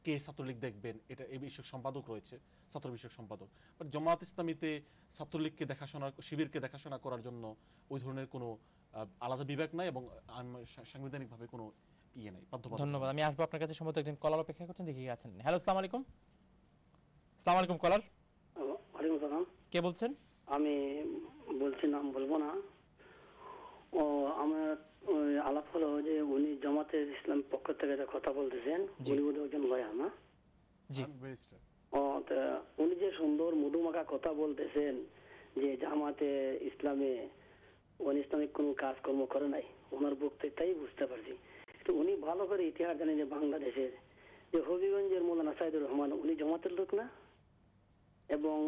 কে ছাত্রলীগ দেখবেন, এটা এই বিষয়ক সম্পাদক রয়েছে, ছাত্র বিষয়ক সম্পাদক। বাট জামাত ইসলামীতে ছাত্রলীগকে দেখাশোনা, শিবিরকে দেখাশোনা করার জন্য ওই ধরনের কোনো আলাদা বিভাগ নাই এবং সাংবিধানিকভাবে কোনো ইয়ে নাই, বাধ্যবাধকতা। ধন্যবাদ। আমি আসবো আপনার কাছে। সম্ভবত একজন কলার অপেক্ষা করছেন, দেখি আছেন। হ্যালো, আসসালামু আলাইকুম। আসসালামু আলাইকুম কলার। ওয়ালাইকুম আসসালাম। কে বলছেন? আমি বলছি, নাম বলবো না। ও আমার আলাপ হলো যে উনি জামাতের ইসলাম পক্ষ থেকে একটা কথা বলতেছেন, উনি বোধহয় একজন লয়ার না? জি। উনি যে সুন্দর মধুমাখা কথা বলতেছেন যে জামাতে ইসলামে ইসলামিক কোন কাজকর্ম করে নাই, ওনার বক্তৃতাই বুঝতে পারছি। তো উনি ভালো করে ইতিহাস জানেন যে বাংলাদেশের যে হবিগঞ্জের মৌলানা সাইদুর রহমান উনি জামাতের লোক না, এবং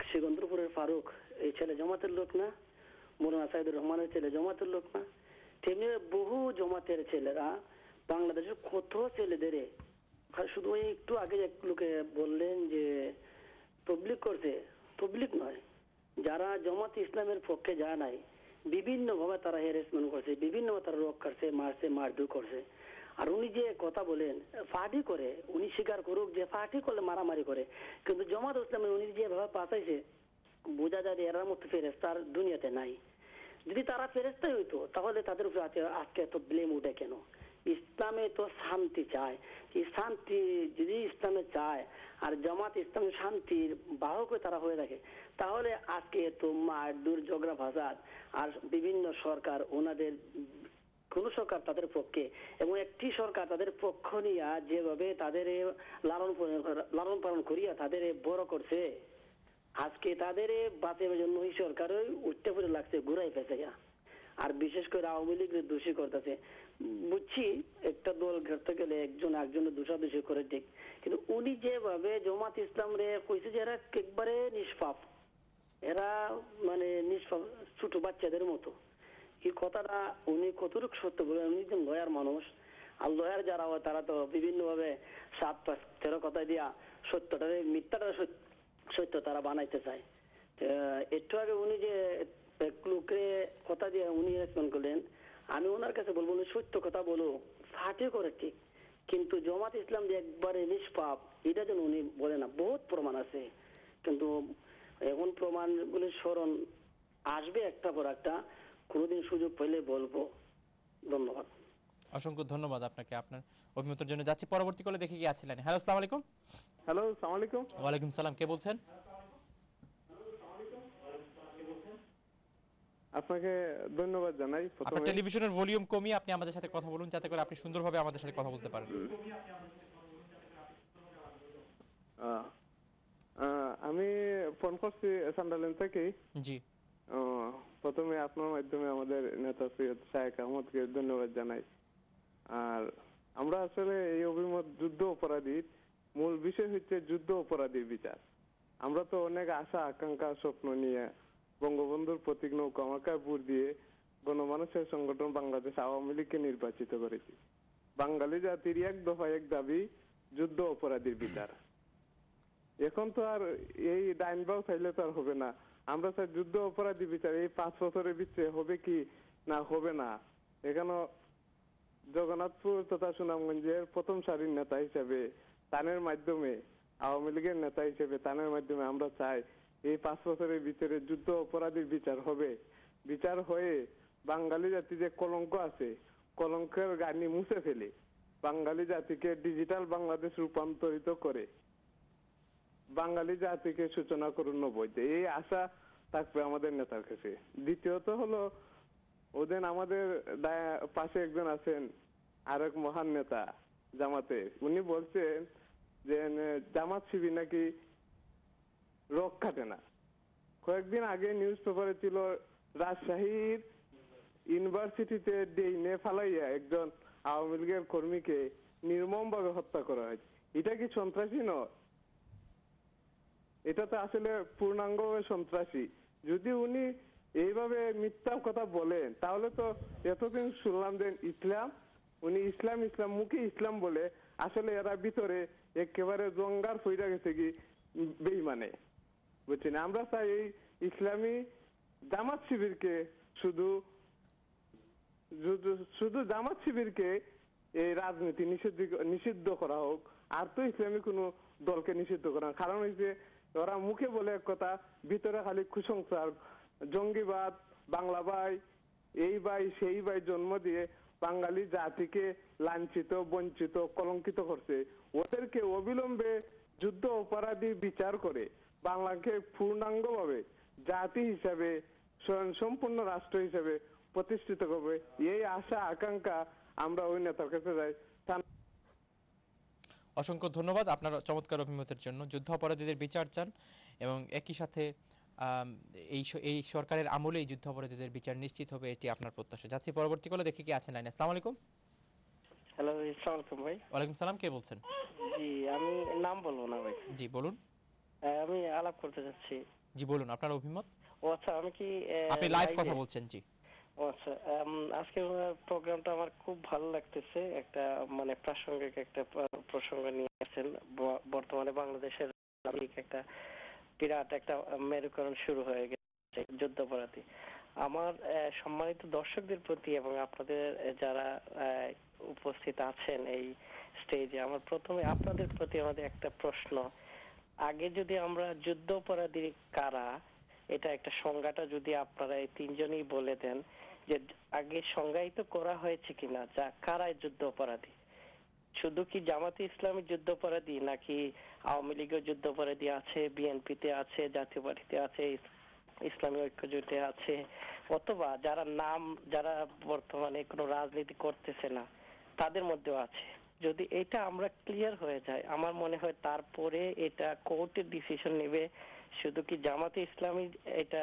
সিকন্দরপুরের ফারুক এই ছেলে জামাতের লোক না, মৌলানা সাইদুর রহমানের ছেলে জামাতের লোক না। তেমনি বহু জামাতের ছেলেরা বাংলাদেশের কত ছেলেদের, শুধু ওই একটু আগে এক লোকে বললেন যে তবলিগ করছে, তবলিগ নয়, যারা জামাত ইসলামের পক্ষে যায় নাই বিভিন্ন ভাবে তারা হ্যারাসমেন্ট করছে, বিভিন্ন ভাবে তারা রোগ করছে, মারছে, মারধর করছে। আর উনি যে কথা বলেন পার্টি করে, উনি স্বীকার করুক যে পার্টি করলে মারামারি করে, কিন্তু জামাত ইসলামে উনি যেভাবে পাঠাইছে বোঝা যায় এরার মতো ফেরেস্তার দুনিয়াতে নাই। যদি তারা ফেরেস্তাই হইতো তাহলে তাদের উপরে আজকে এত ব্লেম উঠে কেন? ইসলামে তো শান্তি চায়, এই শান্তি যদি ইসলামে চায় আর জামাত ইসলামের শান্তির বাহক তারা হয়ে থাকে, তাহলে আজকে তো মারধর, ঝগড়া ফাসাদ আর বিভিন্ন সরকার ওনাদের, কোন সরকার তাদের পক্ষে এবং একটি সরকার তাদের পক্ষ নিয়ে যেভাবে তাদের লালন পালন করিয়া তাদের বড় করছে, আজকে তাদের বাঁচানোর জন্য ওই সরকার উঠতে পড়ে লাগছে ঘুরাই ফেসে। আর বিশেষ করে আওয়ামী লীগের দোষী করতেছে। বুঝছি একটা দল ঘেরতে গেলে একজন একজনের দোষাদোষী করে, ঠিক, কিন্তু উনি যেভাবে জামাত ইসলাম রে কইছে যে এরা একবারে নিষ্পাপ, এরা মানে নিষ্পাপ ছোট বাচ্চাদের মতো, এই কথাটা উনি কতটুকু সত্য বলে? উনি একজন লয়ার মানুষ, আর লয়ার যারা হয় তারা তো বিভিন্ন ভাবে 7-13 কথা দিয়া সত্যটারে মিথ্যাটা সত্য তারা বানাইতে চায়। একটু আগে উনি যে লোকে কথা দিয়ে উনি রেসপন্ড করলেন, আমি ওনার কাছে বলবো উনি সত্য কথা বলো, ফাটে করে ঠিক, কিন্তু জামাত ইসলাম যে একবারে নিষ্পাপ এটা যেন উনি বলে না। বহুত প্রমাণ আছে, কিন্তু এখন প্রমাণগুলির স্মরণ আসবে একটা পর একটা, কোনোদিন সুযোগ পেলে বলবো। ধন্যবাদ। অসংখ্য ধন্যবাদ আপনাকে আপনার অভিমতের জন্য। যাচ্ছি পরবর্তী কলে, দেখে কি আছিলেন। হ্যালো, আসসালামু আলাইকুম। হ্যালো, আসসালামু আলাইকুম। ওয়ালাইকুম সালাম। কে বলছেন? আপনাকে ধন্যবাদ জানাই। আপনার টেলিভিশনের ভলিউম কমিয়ে আপনি আমাদের সাথে কথা বলুন, যাতে করে আপনি সুন্দরভাবে আমাদের সাথে কথা বলতে পারেন। আমি ফোন করছি সান্ডারল্যান্ড থেকে। জি। প্রথমে আপনার মাধ্যমে আমাদের নেতা সৈয়দ শায়েখ আহমদকে ধন্যবাদ জানাই। আর আমরা আসলে এই অভিমত যুদ্ধ অপরাধীর মূল বিষয় হচ্ছে যুদ্ধ অপরাধীর বিচার। আমরা তো অনেক আশা আকাঙ্ক্ষা স্বপ্ন নিয়ে বঙ্গবন্ধুর প্রতীক নৌকা মার্কায় ভোট দিয়ে গণমানুষের সংগঠন বাংলাদেশ আওয়ামী লীগকে নির্বাচিত করেছি। বাঙালি জাতির এক দফা এক দাবি যুদ্ধ অপরাধীর বিচার। এখন তো আর এই ডাইন বাউ চাইলে তো আর হবে না। আমরা স্যার যুদ্ধ অপরাধী বিচার এই 5 বছরের ভিতরে হবে কি না হবে না। এখানে জগন্নাথপুর তথা সুনামগঞ্জের প্রথম সারির নেতা হিসেবে তানের মাধ্যমে, আওয়ামী লীগের নেতা হিসেবে তানের মাধ্যমে আমরা চাই এই 5 বছরের ভিতরে যুদ্ধ অপরাধীর বিচার হবে। বিচার হয়ে বাঙালি জাতি যে কলঙ্ক আছে, কলঙ্কের গানি মুছে ফেলে বাঙালি জাতিকে ডিজিটাল বাংলাদেশ রূপান্তরিত করে বাঙালি জাতিকে সূচনা করুন নবইতে, এই আশা থাকবে আমাদের নেতার কাছে। দ্বিতীয়ত হলো ওদের আমাদের পাশে একজন আছেন আরেক মহান নেতা জামাতে, উনি বলছেন যে জামাত শিবির নাকি রোগ কাটে না। কয়েকদিন আগে নিউজ পেপারে ছিল রাজশাহীর ইউনিভার্সিটিতে ডেইনে ফালাইয়া একজন আওয়ামী লীগের কর্মীকে নির্মম ভাবে হত্যা করা হয়েছে। এটা কি সন্ত্রাসী নয়? এটা তো আসলে পূর্ণাঙ্গভাবে সন্ত্রাসী। যদি উনি এইভাবে মিথ্যা কথা বলেন তাহলে তো এতদিন শুনলাম যে ইসলাম, উনি ইসলাম ইসলাম মুখে ইসলাম বলে আসলে এরা ভিতরে একেবারে জঙ্গার ফইরা গেছে কি বেঈমানে, বুঝছেন? আমরা চাই এই ইসলামী জামাত শিবিরকে শুধু জামাত শিবিরকে এই রাজনীতি নিষিদ্ধ করা হোক, আর তো ইসলামী কোনো দলকে নিষিদ্ধ করা। কারণ হচ্ছে ওরা মুখে বলে এক কথা, ভিতরে খালি কুসংস্কার, জঙ্গিবাদ, বাংলা ভাই, এই ভাই সেই ভাই জন্ম দিয়ে বাঙালি জাতিকে লাঞ্ছিত, বঞ্চিত, কলঙ্কিত করছে। ওদেরকে অবিলম্বে যুদ্ধ অপরাধী বিচার করে বাংলাকে পূর্ণাঙ্গভাবে জাতি হিসাবে, স্বয়ংসম্পূর্ণ রাষ্ট্র হিসাবে প্রতিষ্ঠিত করবে, এই আশা আকাঙ্ক্ষা আমরা ওই নেতার কাছে যাই। অসংখ্য ধন্যবাদ আপনার চমৎকার অভিমতের জন্য। যুদ্ধ অপরাধীদের বিচার চান এবং একই সাথে এই সরকারের আমলে এই যুদ্ধ অপরাধীদের বিচার নিশ্চিত হবে, এটি আপনার প্রত্যাশা। যাচ্ছি পরবর্তী কলে, দেখে কি আছেন লাইনে। আসসালামু আলাইকুম। হ্যালো, আসসালামু আলাইকুম ভাই। ওয়ালাইকুম সালাম, কে বলছেন? জি, আমি নাম বলবো না ভাই। জি বলুন। আমি আলাপ করতে যাচ্ছি। জি বলুন আপনার অভিমত। ও আচ্ছা, আমি কি আপনি লাইভ কথা বলছেন? জি। ও আচ্ছা, আজকের প্রোগ্রামটা আমার খুব ভালো লাগতেছে। একটা মানে প্রাসঙ্গিক একটা প্রসঙ্গ নিয়ে আসেন। বর্তমানে বাংলাদেশের একটা বিরাট একটা মেরুকরণ শুরু হয়ে গেছে, যুদ্ধাপরাধী। আমার সম্মানিত দর্শকদের প্রতি এবং আপনাদের যারা উপস্থিত আছেন এই স্টেজে, আমার প্রথমে আপনাদের প্রতি আমাদের একটা প্রশ্ন। আগে যদি আমরা যুদ্ধ অপরাধী কারা, এটা একটা সংজ্ঞাটা যদি আপনারা এই তিনজনই বলে দেন, যে আগে সংজ্ঞায়িত করা হয়েছে কিনা যা কারা যুদ্ধ অপরাধী। শুধু কি জামাতে ইসলামী যুদ্ধ অপরাধী, নাকি আওয়ামী লীগের যুদ্ধ অপরাধী আছে, বিএনপিতে আছে, জাতীয় পার্টিতে আছে, ইসলামী ঐক্য জোটে আছে, অথবা যারা বর্তমানে কোনো রাজনীতি করতেছে না তাদের মধ্যেও আছে। যদি এটা আমরা ক্লিয়ার হয়ে যায়, আমার মনে হয় তারপরে এটা কোর্টের ডিসিশন নেবে। শুধু কি জামাতে ইসলামী, এটা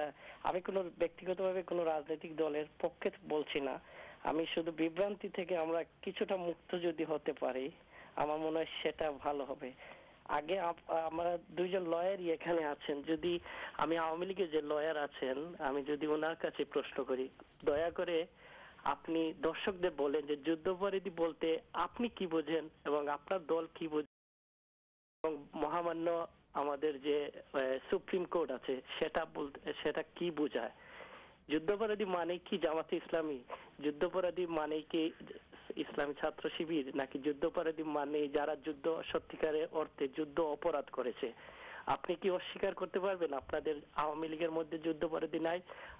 আমি কোনো ব্যক্তিগতভাবে কোনো রাজনৈতিক দলের পক্ষে বলছি না, আমি শুধু বিভ্রান্তি থেকে আমরা কিছুটা মুক্ত যদি হতে পারি, আমার মনে হয় সেটা ভালো হবে। আগে আমরা দুইজন লয়ারই এখানে আছেন, যদি আমি আওয়ামী লীগের যে লয়ার আছেন, আমি যদি ওনার কাছে প্রশ্ন করি, দয়া করে আপনি দর্শকদের বলেন যে যুদ্ধাপরাধী বলতে আপনি কি বোঝেন এবং আপনার দল কি বোঝেন, এবং মহামান্য আমাদের যে সুপ্রিম কোর্ট আছে সেটা কি বোঝায়। যুদ্ধাপরাধী মানে কি জামাতে ইসলামী? যুদ্ধাপরাধী মানে কি ইসলামী ছাত্র শিবির? নাকি যুদ্ধাপরাধী মানে যারা যুদ্ধ সত্যিকারের অর্থে যুদ্ধ অপরাধ করেছে? আপনি কি অস্বীকার করতে পারবেন আপনাদের আওয়ামী লীগের মধ্যে যুদ্ধাপরাধী নাই?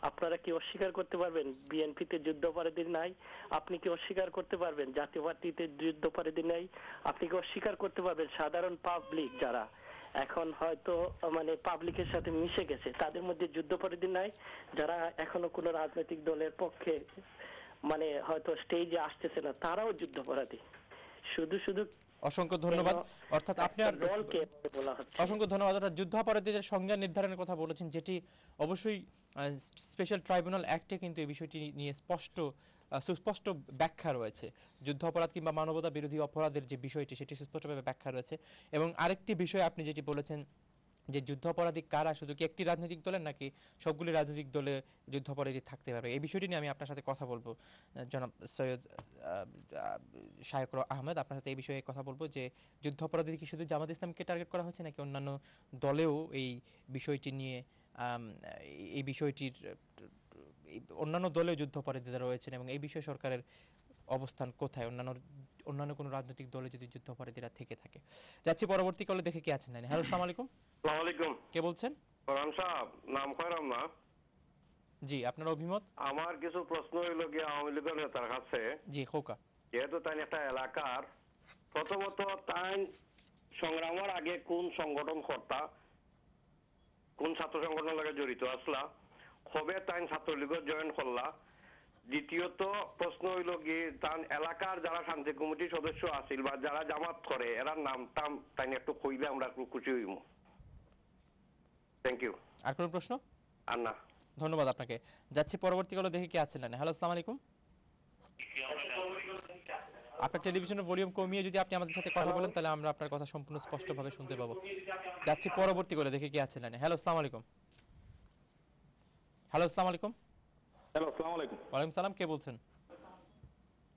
আপনারা কি অস্বীকার করতে পারবেন বিএনপিতে যুদ্ধাপরাধী নাই? আপনি কি অস্বীকার করতে পারবেন জাতীয় পার্টিতে যুদ্ধাপরাধী নাই? আপনি কি অস্বীকার করতে পারবেন সাধারণ পাবলিক যারা এখন হয়তো মানে পাবলিকের সাথে মিশে গেছে, তাদের মধ্যে যুদ্ধাপরাধী নাই? যারা এখনো কোনো রাজনৈতিক দলের পক্ষে মানে হয়তো স্টেজে আসতেছে না, তারাও যুদ্ধাপরাধী। শুধু অসংখ্য ধন্যবাদ। অর্থাৎ আপনার দলকে বলা হচ্ছে। অসংখ্য ধন্যবাদ। অর্থাৎ যুদ্ধাপরাধীদের সংজ্ঞা নির্ধারণের কথা বলেছেন, যেটি অবশ্যই স্পেশাল ট্রাইব্যুনাল অ্যাক্টে কিন্তু এই বিষয়টি নিয়ে সুস্পষ্ট ব্যাখ্যা রয়েছে। যুদ্ধ অপরাধ কিংবা মানবতা বিরোধী অপরাধের যে বিষয়টি, সেটি সুস্পষ্টভাবে ব্যাখ্যা রয়েছে। এবং আরেকটি বিষয় আপনি যেটি বলেছেন যে যুদ্ধ অপরাধী কারা, শুধু কি একটি রাজনৈতিক দলের নাকি সবগুলি রাজনৈতিক দলে যুদ্ধ অপরাধী থাকতে পারবে, এই বিষয়টি নিয়ে আমি আপনার সাথে কথা বলবো। জনাব সৈয়দ শায়কুর আহমেদ, আপনার সাথে এই বিষয়ে কথা বলবো যে যুদ্ধ অপরাধী কি শুধু জামাত ইসলামকে টার্গেট করা হচ্ছে নাকি অন্যান্য দলেও এই বিষয়টি নিয়ে এই বিষয়টির অন্যান্য দলেও যুদ্ধ অপরাধীরা রয়েছেন এবং এই বিষয়ে সরকারের অবস্থান কোথায়, অন্যান্য কোনো রাজনৈতিক দলে যদি যুদ্ধ অপরাধীরা থেকে থাকে। যাচ্ছি পরবর্তী কলে, দেখে কে আছেন লাইনে। হ্যালো, আসসালামু আলাইকুম। আসসালামু আলাইকুম। কে বলছেন? ফরহান সাহেব, নাম খয়রাম না? জি, আপনার অভিমত। আমার কিছু প্রশ্ন হইল গিয়ে আওয়ামী লীগের নেতার কাছে। জি খোকা। যেহেতু তাই একটা এলাকার, প্রথমত তাই সংগ্রামের আগে কোন সংগঠন কর্তা, কোন ছাত্র সংগঠনের লগে জড়িত আসলা, কবে তাই ছাত্রলীগের জয়েন করলা? দ্বিতীয়ত প্রশ্ন হইল কি তার এলাকার যারা শান্তি কমিটির সদস্য আছিল বা যারা জামাত করে এরার নাম টাম তাই একটু কইলে আমরা একটু খুশি হইব। Thank you. আর কোনো প্রশ্ন? আর না, ধন্যবাদ আপনাকে। যাচ্ছি পরবর্তী কলে, দেখে কে আছেন লাইনে। হ্যালো, আসসালামু আলাইকুম। আপনার টেলিভিশনের ভলিউম কমিয়ে যদি আপনি আমাদের সাথে কথা বলেন তাহলে আমরা আপনার কথা সম্পূর্ণ স্পষ্টভাবে শুনতে পাবো। যাচ্ছি পরবর্তী কলে, দেখে কে আছেন লাইনে। হ্যালো, আসসালামু আলাইকুম। হ্যালো, আসসালামু আলাইকুম। হ্যালো, আসসালামু আলাইকুম। ওয়ালাইকুম সালাম, কে বলছেন?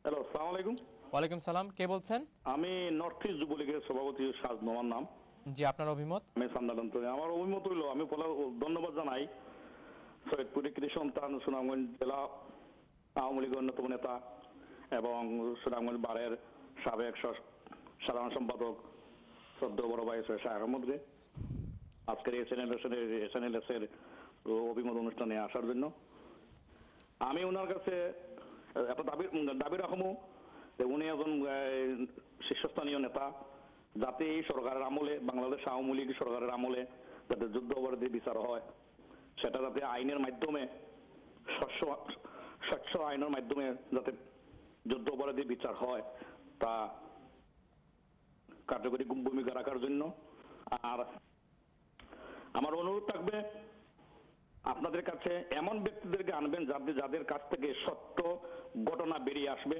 হ্যালো, আসসালামু আলাইকুম। ওয়ালাইকুম সালাম, কে বলছেন? আমি নর্থ ইস্ট যুবলীগের সভাপতি সাজ আমার নাম। জি, আপনার অভিমত। আমি সান্দালন্ত। আমার অভিমত হইল, আমি ধন্যবাদ জানাই সৈয়দপুরের কৃতি সন্তান, সুনামগঞ্জ জেলা আওয়ামী লীগের অন্যতম নেতা এবং সুনামগঞ্জ বারের সাবেক সাধারণ সম্পাদক শ্রদ্ধেয় বড় ভাই সৈয়দ শাহ আহমদকে আজকের এসএনএলএস এর অভিমত অনুষ্ঠানে আসার জন্য। আমি ওনার কাছে একটা দাবি রাখবো যে উনি একজন শীর্ষস্থানীয় নেতা, যাতে এই সরকারের আমলে, বাংলাদেশ আওয়ামী লীগ সরকারের আমলে যাতে যুদ্ধ অপরাধী বিচার হয়, সেটা যাতে আইনের মাধ্যমে স্বচ্ছ আইনের মাধ্যমে যাতে যুদ্ধ অপরাধী বিচার হয়, তা কার্যকরী ভূমিকা রাখার জন্য। আর আমার অনুরোধ থাকবে আপনাদের কাছে এমন ব্যক্তিদেরকে আনবেন যাদের কাছ থেকে সত্য ঘটনা বেরিয়ে আসবে,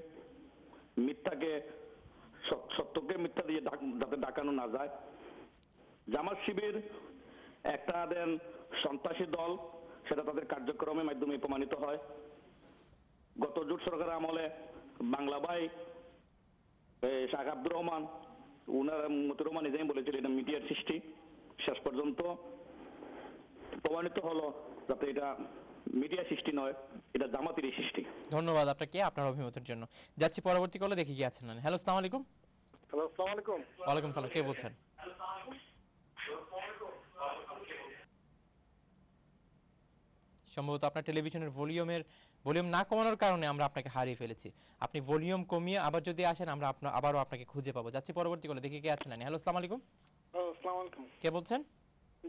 সত্যকে মিথ্যা দিয়ে যাতে ডাকানো না যায়। জামাত শিবির একটা সন্ত্রাসী দল, সেটা তাদের কার্যক্রমের মাধ্যমে প্রমাণিত হয়। গত জোট সরকারের আমলে বাংলা ভাই শাহ আব্দুর রহমান, উনার মতিউর রহমান নিজেই বলেছিলেন এটা মিডিয়ার সৃষ্টি। শেষ পর্যন্ত প্রমাণিত হলো যাতে এটা মিডিয়া সৃষ্টি নয়, এটা জামাতেরই সৃষ্টি। ধন্যবাদ আপনাকে আপনার অভিমতের জন্য। যাচ্ছি পরবর্তী কলে, দেখি কি আছেন। হ্যালো, আসসালামু আলাইকুম। হ্যালো, আসসালামু আলাইকুম। ওয়ালাইকুম সালাম, কে বলছেন? সম্ভবত আপনার টেলিভিশনের ভলিউম না কমানোর কারণে আমরা আপনাকে হারিয়ে ফেলেছি। আপনি ভলিউম কমিয়ে আবার যদি আসেন আমরা আবারও আপনাকে খুঁজে পাবো। যাচ্ছি পরবর্তী কলে, দেখি কে আছেন। হ্যালো, আসসালামু আলাইকুম। আসসালামু আলাইকুম। কে বলছেন?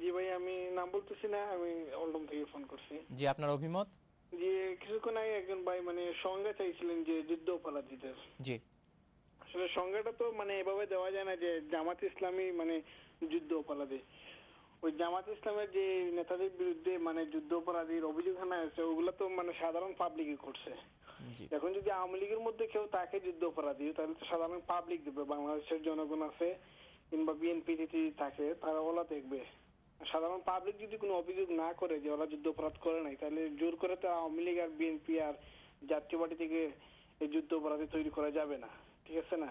জি ভাই, আমি নাম বলতেছি না, আমি অলডম থেকে ফোন করছি। জি, আপনার অভিমত? জি, কিছুক্ষণ আগে একজন ভাই সংজ্ঞা চাইছিলেন যে যুদ্ধ অপরাধীদের। জি, আসলে সংজ্ঞাটা তো এভাবে দেওয়া যায় না যে জামাত ইসলামী যুদ্ধ অপরাধী। ওই জামাত ইসলামের যে নেতাদের বিরুদ্ধে যুদ্ধ অপরাধীর অভিযোগ আনা হয়েছে, ওগুলো তো সাধারণ পাবলিকই করছে। এখন যদি আওয়ামী লীগের মধ্যে কেউ তাকে যুদ্ধ অপরাধী, তাহলে তো সাধারণ পাবলিক দেখবে, বাংলাদেশের জনগণ আছে কিংবা বিএনপি যদি থাকে তারা ওলা দেখবে। সাধারণ পাবলিক যদি কোনো অভিযোগ না করে যে ওরা যুদ্ধ অপরাধ করে নাই, তাহলে জোর করে তো আওয়ামী লীগ আর বিএনপি আর জাতীয় পার্টি থেকে এই যুদ্ধ অপরাধী তৈরি করা যাবে না, ঠিক আছে না?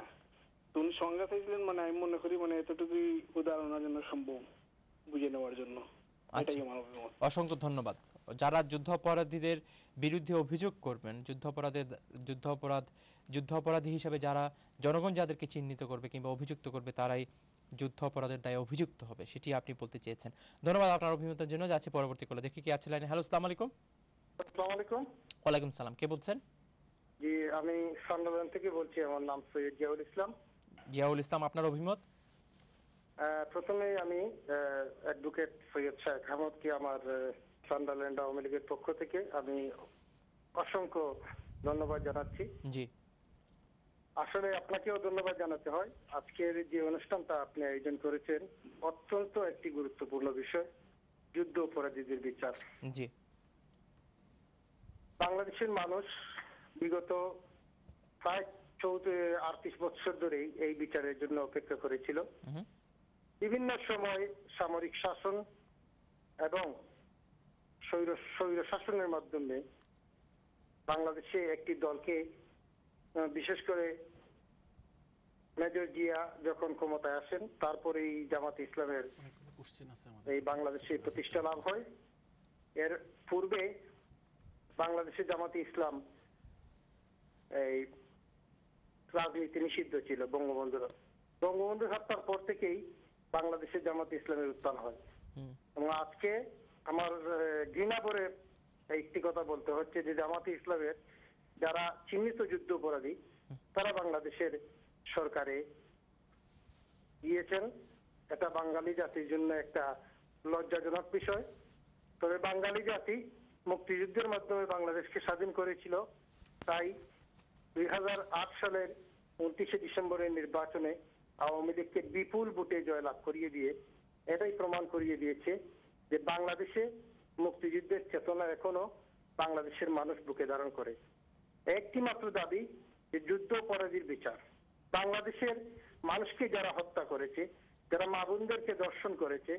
তো উনি সংজ্ঞা চাইছিলেন, আমি মনে করি এতটুকুই উদাহরণের জন্য সম্ভব বুঝে নেওয়ার জন্য। এটাই আমার অভিমত। অসংখ্য ধন্যবাদ। যারা যুদ্ধ অপরাধীদের বিরুদ্ধে অভিযোগ করবেন, যুদ্ধ অপরাধী হিসেবে যারা জনগণ যাদেরকে চিহ্নিত করবে কিংবা অভিযুক্ত করবে, তারাই যুদ্ধ অপরাধের দায়ে অভিযুক্ত হবে, সেটি আপনি বলতে চেয়েছেন। ধন্যবাদ আপনার অভিমতের জন্য। যাচ্ছে পরবর্তী কলে, দেখি কি আছে লাইনে। হ্যালো, আসসালামু আলাইকুম। আসসালামু আলাইকুম। ওয়ালাইকুম সালাম, কে বলছেন? জি, আমি সান্দাবান থেকে বলছি, আমার নাম সৈয়দ জিয়াউল ইসলাম। জিয়াউল ইসলাম, আপনার অভিমত? প্রথমে আমি অ্যাডভোকেট সৈয়দ শাহ আহমদকে আমার সান্ডারল্যান্ড আওয়ামী লীগের পক্ষ থেকে আমি অসংখ্য ধন্যবাদ জানাচ্ছি। জি, আসলে আপনাকেও ধন্যবাদ জানাতে হয়। আজকের যে অনুষ্ঠানটা আপনি আয়োজন করেছেন অত্যন্ত একটি গুরুত্বপূর্ণ বিষয়, যুদ্ধ অপরাধীদের বিচার। জি, বাংলাদেশের মানুষ বিগত প্রায় 38 বছর ধরেই এই বিচারের জন্য অপেক্ষা করেছিল। বিভিন্ন সময় সামরিক শাসন এবং স্বৈর শাসনের মাধ্যমে বাংলাদেশে একটি দলকে, বিশেষ করে মেজর জিয়া যখন ক্ষমতায় আসেন, তারপরেই জামাত ইসলামের এই বাংলাদেশে প্রতিষ্ঠা লাভ হয়। এর পূর্বে বাংলাদেশে জামাতে ইসলাম এই রাজনীতি নিষিদ্ধ ছিল বঙ্গবন্ধু হত্যার পর থেকেই বাংলাদেশে জামাতে ইসলামের উত্থান হয়। এবং আজকে আমার ঘৃণা করে একটি কথা বলতে হচ্ছে যে জামাতে ইসলামের যারা চিহ্নিত যুদ্ধ অপরাধী তারা বাংলাদেশের সরকারে গিয়েছেন। এটা বাঙালি জাতির জন্য একটা লজ্জাজনক বিষয়। তবে বাঙালি জাতি মুক্তিযুদ্ধের মাধ্যমে বাংলাদেশকে স্বাধীন করেছিল, তাই 2008 সালের 29শে ডিসেম্বরের নির্বাচনে আওয়ামী লীগকে বিপুল ভোটে জয়লাভ করিয়ে দিয়ে এটাই প্রমাণ করিয়ে দিয়েছে যে বাংলাদেশে মুক্তিযুদ্ধের চেতনা এখনো বাংলাদেশের মানুষ বুকে ধারণ করে। একটি মাত্র দাবি যে যুদ্ধ অপরাধীর বিচার। বাংলাদেশের মানুষকে যারা হত্যা করেছে, যারা মা বোনদেরকে ধর্ষণ করেছে,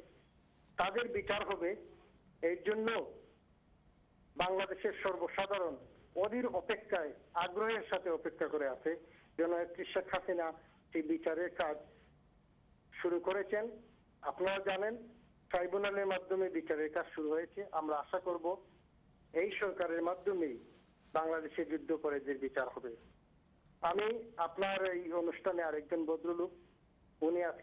তাদের বিচার হবে। এর জন্য বাংলাদেশের সর্বসাধারণ অধীর অপেক্ষায়, আগ্রহের সাথে অপেক্ষা করে আছে। জননেত্রী শেখ হাসিনা সেই বিচারের কাজ শুরু করেছেন। আপনারা জানেন ট্রাইব্যুনালের মাধ্যমে বিচারের কাজ শুরু হয়েছে। আমরা আশা করব এই সরকারের মাধ্যমেই বাংলাদেশের যুদ্ধ অপরাধীদের বিচার হবে। আমি আপনার এই অনুষ্ঠানে আরেকজন ভদ্রলোক, উনি আজকে